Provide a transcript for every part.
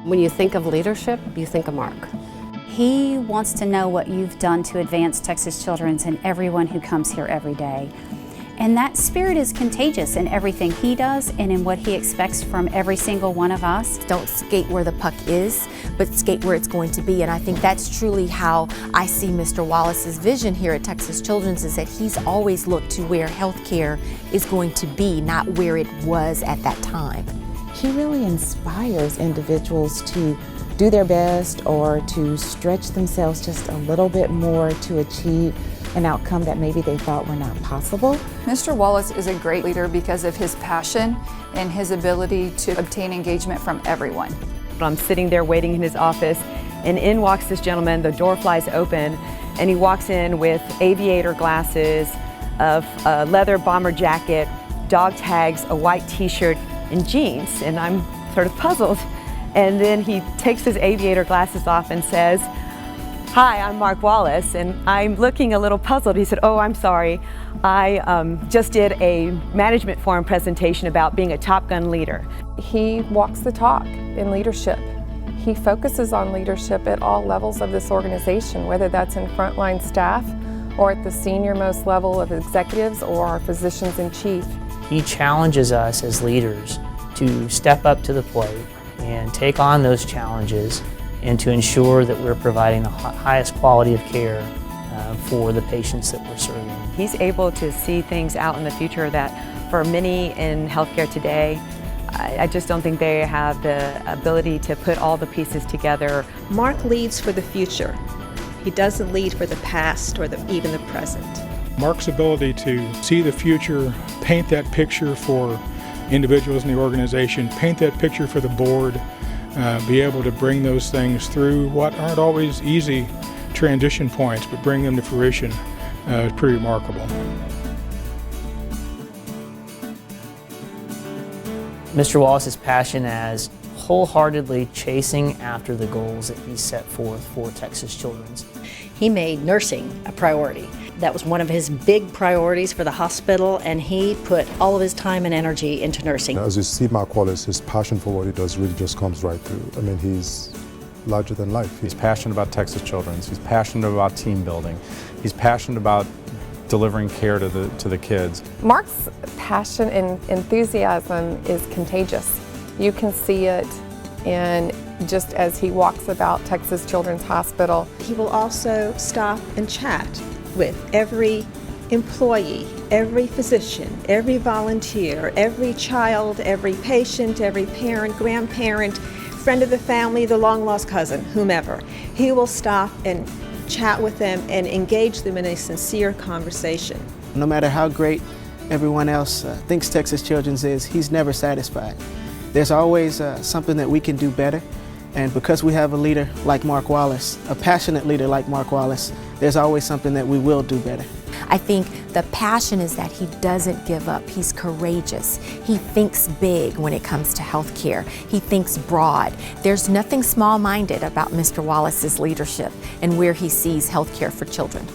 When you think of leadership, you think of Mark. He wants to know what you've done to advance Texas Children's and everyone who comes here every day. And that spirit is contagious in everything he does and in what he expects from every single one of us. Don't skate where the puck is, but skate where it's going to be. And I think that's truly how I see Mr. Wallace's vision here at Texas Children's, is that he's always looked to where healthcare is going to be, not where it was at that time. He really inspires individuals to do their best or to stretch themselves just a little bit more to achieve an outcome that maybe they thought were not possible. Mr. Wallace is a great leader because of his passion and his ability to obtain engagement from everyone. I'm sitting there waiting in his office, and in walks this gentleman. The door flies open, and he walks in with aviator glasses, a leather bomber jacket, dog tags, a white t-shirt, and jeans, and I'm sort of puzzled. And then he takes his aviator glasses off and says, "Hi, I'm Mark Wallace," and I'm looking a little puzzled. He said, "Oh, I'm sorry. I just did a management forum presentation about being a Top Gun leader." He walks the talk in leadership. He focuses on leadership at all levels of this organization, whether that's in frontline staff or at the senior-most level of executives or our physicians in chief. He challenges us as leaders to step up to the plate and take on those challenges and to ensure that we're providing the highest quality of care for the patients that we're serving. He's able to see things out in the future that for many in healthcare today, I just don't think they have the ability to put all the pieces together. Mark leads for the future. He doesn't lead for the past or even the present. Mark's ability to see the future, paint that picture for individuals in the organization, paint that picture for the board, be able to bring those things through what aren't always easy transition points, but bring them to fruition is pretty remarkable. Mr. Wallace's passion as wholeheartedly chasing after the goals that he set forth for Texas Children's. He made nursing a priority. That was one of his big priorities for the hospital, and he put all of his time and energy into nursing. As you see Mark Wallace, his passion for what he does really just comes right through. I mean, he's larger than life. He's passionate about Texas Children's. He's passionate about team building. He's passionate about delivering care to the kids. Mark's passion and enthusiasm is contagious. You can see it in just as he walks about Texas Children's Hospital. He will also stop and chat with every employee, every physician, every volunteer, every child, every patient, every parent, grandparent, friend of the family, the long-lost cousin, whomever. He will stop and chat with them and engage them in a sincere conversation. No matter how great everyone else thinks Texas Children's is, he's never satisfied. There's always something that we can do better. And because we have a leader like Mark Wallace, a passionate leader like Mark Wallace, there's always something that we will do better. I think the passion is that he doesn't give up. He's courageous. He thinks big when it comes to healthcare. He thinks broad. There's nothing small-minded about Mr. Wallace's leadership and where he sees healthcare for children.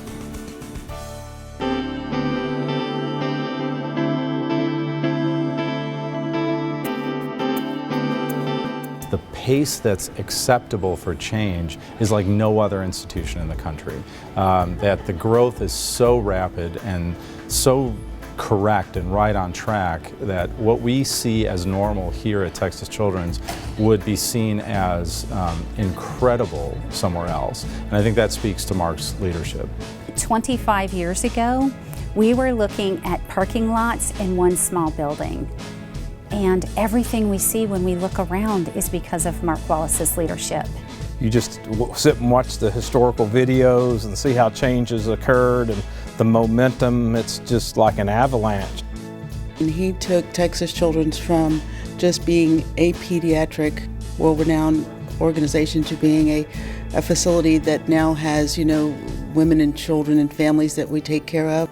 The pace that's acceptable for change is like no other institution in the country. That the growth is so rapid and so correct and right on track that what we see as normal here at Texas Children's would be seen as incredible somewhere else. And I think that speaks to Mark's leadership. 25 years ago, we were looking at parking lots in one small building. And everything we see when we look around is because of Mark Wallace's leadership. You just sit and watch the historical videos and see how changes occurred and the momentum, it's just like an avalanche. And he took Texas Children's from just being a pediatric, world-renowned organization to being a facility that now has, women and children and families that we take care of.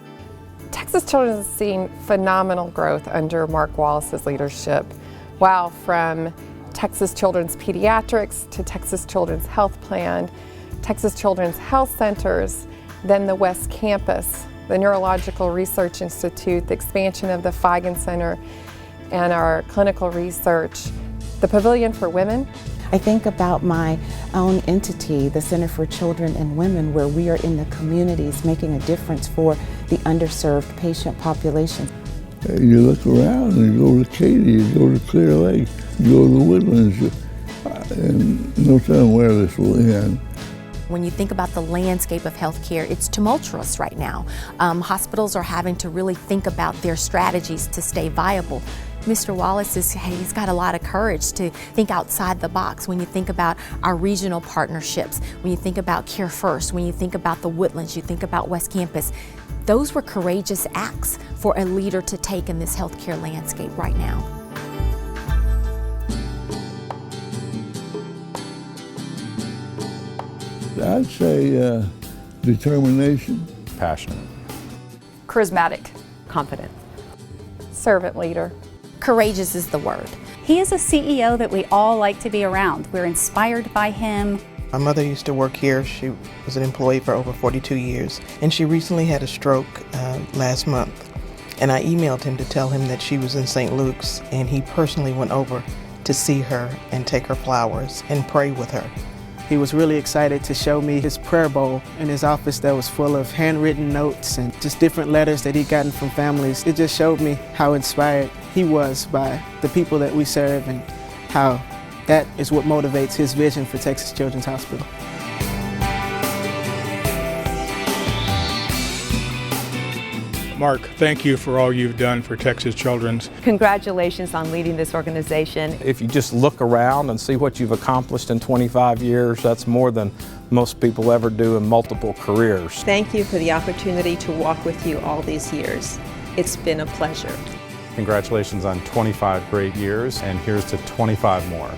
Texas Children's has seen phenomenal growth under Mark Wallace's leadership. Wow, from Texas Children's Pediatrics to Texas Children's Health Plan, Texas Children's Health Centers, then the West Campus, the Neurological Research Institute, the expansion of the Feigen Center, and our clinical research, the Pavilion for Women. I think about my own entity, the Center for Children and Women, where we are in the communities making a difference for the underserved patient population. You look around and you go to Katy, you go to Clear Lake, you go to the Woodlands, and no telling where this will end. When you think about the landscape of healthcare, it's tumultuous right now. Hospitals are having to really think about their strategies to stay viable. Mr. Wallace he's got a lot of courage to think outside the box. When you think about our regional partnerships, when you think about Care First, when you think about the Woodlands, you think about West Campus, those were courageous acts for a leader to take in this healthcare landscape right now. I'd say determination. Passionate. Charismatic. Confident. Servant leader. Courageous is the word. He is a CEO that we all like to be around. We're inspired by him. My mother used to work here. She was an employee for over 42 years, and she recently had a stroke last month. And I emailed him to tell him that she was in St. Luke's, and he personally went over to see her and take her flowers and pray with her. He was really excited to show me his prayer bowl in his office that was full of handwritten notes and just different letters that he'd gotten from families. It just showed me how inspired he was by the people that we serve and how that is what motivates his vision for Texas Children's Hospital. Mark, thank you for all you've done for Texas Children's. Congratulations on leading this organization. If you just look around and see what you've accomplished in 25 years, that's more than most people ever do in multiple careers. Thank you for the opportunity to walk with you all these years. It's been a pleasure. Congratulations on 25 great years, and here's to 25 more.